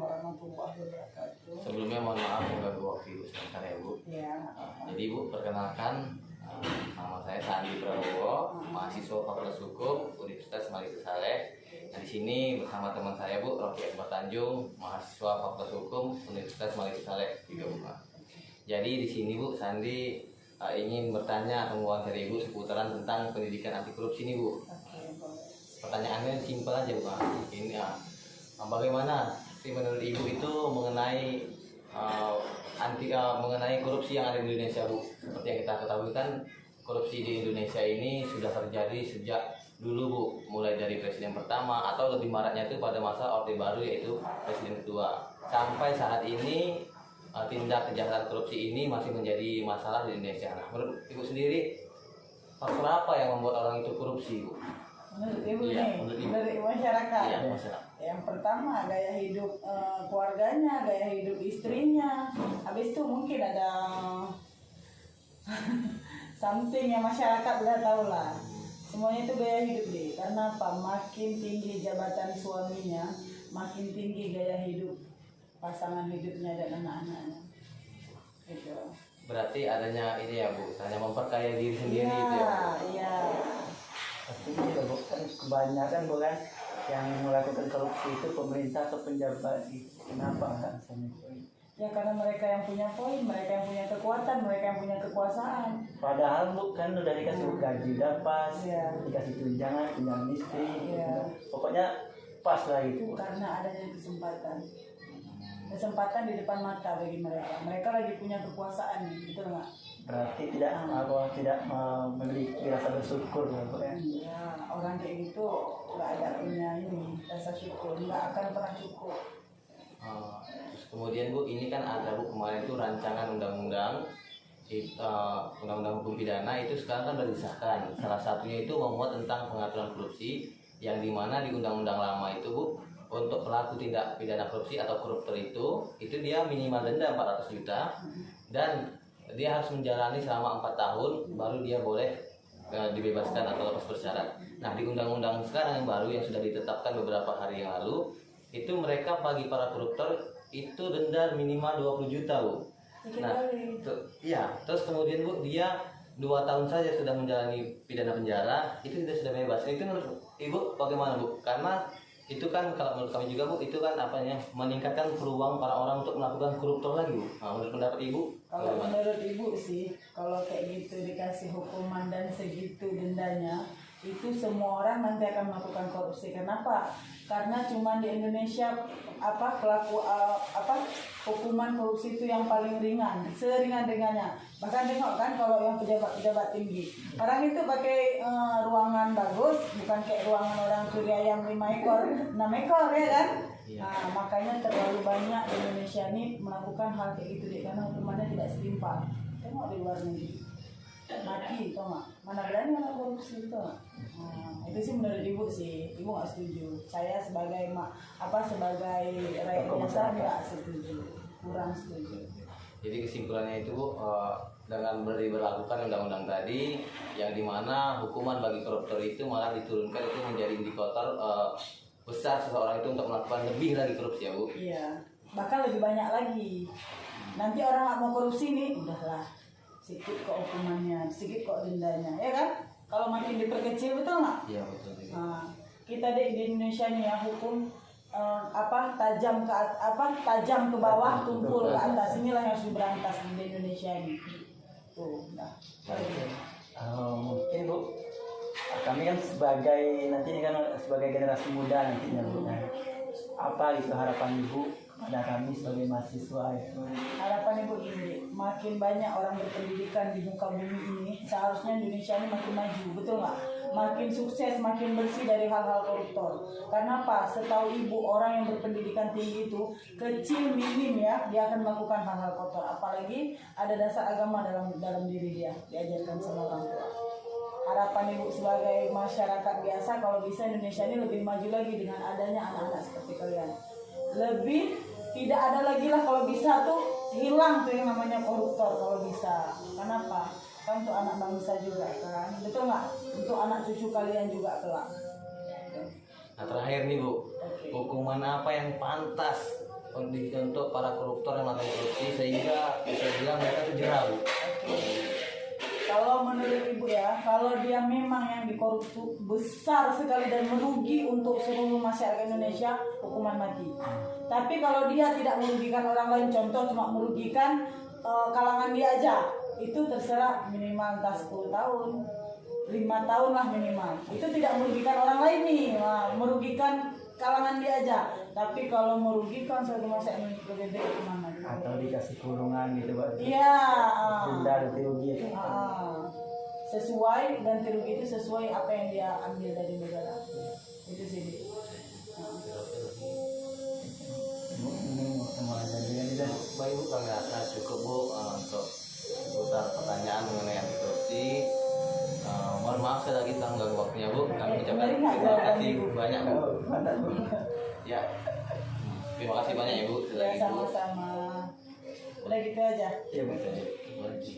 warahmatullahi wabarakatuh. Sebelumnya mohon maaf mengganggu waktu Ibu sebentar ya Bu. Ya. Jadi Ibu perkenalkan, nama saya Sandi Prabowo, mahasiswa Fakultas Hukum Universitas Malik Saleh. Nah, di sini bersama teman saya Bu, Rocky Akbar Tanjung, mahasiswa Fakultas Hukum Universitas Malik Saleh juga Bu. Jadi di sini Bu, Sandi ingin bertanya atau mewawancari Ibu seputaran tentang pendidikan anti korupsi ini Bu. Pertanyaannya simpel aja Bu. Ini bagaimana sih menurut Ibu itu mengenai mengenai korupsi yang ada di Indonesia Bu? Seperti yang kita ketahui kan, korupsi di Indonesia ini sudah terjadi sejak dulu Bu, mulai dari presiden pertama atau lebih maraknya itu pada masa Orde Baru, yaitu presiden kedua. Sampai saat ini tindak kejahatan korupsi ini masih menjadi masalah di Indonesia. Nah, menurut Ibu sendiri, faktor apa yang membuat orang itu korupsi Bu? Menurut Ibu Iya, nih, dari masyarakat. Iya, masyarakat. Yang pertama gaya hidup keluarganya, gaya hidup istrinya. Habis itu mungkin ada something yang masyarakat udah tahu lah. Semuanya itu gaya hidup deh. Karena apa? Makin tinggi jabatan suaminya, makin tinggi gaya hidup pasangan hidupnya dan anak-anaknya. Gitu. Berarti adanya ini ya Bu, hanya memperkaya diri sendiri Iya, itu ya Bu? iya. Pasti juga bukan kebanyakan bukan yang melakukan korupsi itu pemerintah atau penjabat. Kenapa alasannya? Ya karena mereka yang punya poin, mereka yang punya kekuatan, mereka yang punya kekuasaan. Padahal bukan udah dikasih gaji udah pas, Iya. dikasih tunjangan istri, Iya. pokoknya pas lah gitu. Karena adanya kesempatan di depan mata bagi mereka. Mereka lagi punya kekuasaan, gitu nggak? Berarti tidak memiliki rasa bersyukur ya. Ya, orang kayak gitu nggak ada punya ini rasa syukur, nggak akan pernah syukur. Terus kemudian Bu, ini kan ada Bu kemarin itu rancangan undang-undang undang-undang hukum pidana itu sekarang kan sudah disahkan. Salah satunya itu memuat tentang pengaturan korupsi, yang dimana di undang-undang lama itu Bu, untuk pelaku tindak pidana korupsi atau koruptor itu dia minimal denda 400 juta dan dia harus menjalani selama 4 tahun baru dia boleh dibebaskan atau lepas bersyarat. Nah, di undang-undang sekarang yang baru yang sudah ditetapkan beberapa hari yang lalu, itu mereka bagi para koruptor itu denda minimal 20 juta Bu. Nah, iya, terus kemudian Bu, dia 2 tahun saja sudah menjalani pidana penjara, itu sudah bebas. Itu menurut Ibu bagaimana Bu? Karena itu kan kalau menurut kami juga Bu, itu kan meningkatkan peluang para orang untuk melakukan koruptor lagi Bu. Nah, menurut pendapat Ibu? Kalau menurut Ibu sih, kalau kayak gitu dikasih hukuman dan segitu dendanya, itu semua orang nanti akan melakukan korupsi. Kenapa? Karena cuma di Indonesia hukuman korupsi itu yang paling ringan, seringan-ringannya. Bahkan tengok kan kalau yang pejabat-pejabat tinggi, orang itu pakai ruangan bagus, bukan kayak ruangan orang curi ayam 5 ekor, 6 ekor ya kan? Iya. Nah, makanya terlalu banyak di Indonesia ini melakukan hal kayak gitu deh, karena hukumannya tidak setimpal. Tengok di luar negeri, mati, tau nggak? Mana berani orang korupsi itu? Itu sih menurut Ibu sih, Ibu nggak setuju. Saya sebagai sebagai rakyat biasa nggak setuju, kurang setuju. Jadi kesimpulannya itu Bu, dengan berlakukan undang-undang tadi, yang dimana hukuman bagi koruptor itu malah diturunkan itu menjadi indikator besar seseorang itu untuk melakukan lebih lagi korupsi ya Bu? Iya, bahkan lebih banyak lagi. Nanti orang nggak mau korupsi nih, udahlah, sedikit kok hukumannya, sedikit kok dendanya, ya kan? Kalau makin diperkecil, betul nggak? Iya betul. Nah, kita di Indonesia nih ya hukum tajam ke bawah, tumpul ke atas. Inilah yang harus diberantas di Indonesia ini. Tuh, nah. Mungkin Bu, kami kan sebagai generasi muda nantinya Bu. Apa itu harapan Ibu kepada kami sebagai mahasiswa itu? Harapan Ibu ini, makin banyak orang berpendidikan di muka bumi ini, seharusnya Indonesia ini makin maju, betul nggak? Makin sukses, makin bersih dari hal-hal koruptor. Karena apa? Setahu Ibu, orang yang berpendidikan tinggi itu kecil, minim ya, dia akan melakukan hal-hal kotor. Apalagi ada dasar agama dalam diri dia, diajarkan sama orang tua. Harapan Ibu sebagai masyarakat biasa, kalau bisa Indonesia ini lebih maju lagi dengan adanya anak-anak seperti kalian. Lebih tidak ada lagi lah, kalau bisa tuh hilang tuh yang namanya koruptor kalau bisa. Kenapa? Kan untuk anak bangsa juga kan, betul nggak? Untuk anak cucu kalian juga kelak. Nah terakhir nih Bu, hukuman apa yang pantas untuk para koruptor yang melakukan korupsi sehingga bisa bilang mereka itu jerah Bu. Kalau menurut Ibu ya, kalau dia memang yang dikorupsi besar sekali dan merugi untuk seluruh masyarakat Indonesia, hukuman mati. Tapi kalau dia tidak merugikan orang lain, contoh cuma merugikan kalangan dia aja, itu terserah minimal entah 10 tahun, 5 tahun lah minimal. Itu tidak merugikan orang lain nih, merugikan kalangan dia aja. Tapi kalau merugikan suatu masyarakat Indonesia, lebih hukuman mati. Atau dikasih kurungan gitu Pak. Iya. Denda ganti rugi itu. Sesuai ganti rugi itu sesuai apa yang dia ambil dari negara. Itu sih. Ini mau ada juga nih Dan. Baik Bu, kami rasa cukup Bu untuk seputar pertanyaan mengenai anti korupsi. Mohon maaf sekali lagi telah mengganggu waktunya Bu. Kami ucapkan terima kasih banyak Bu. Oh, mantap Bu. Ya, terima kasih banyak ya Bu. Sekali Ya lagi, Bu. sama-sama. Udah gitu aja. Iya Bu. Terima kasih.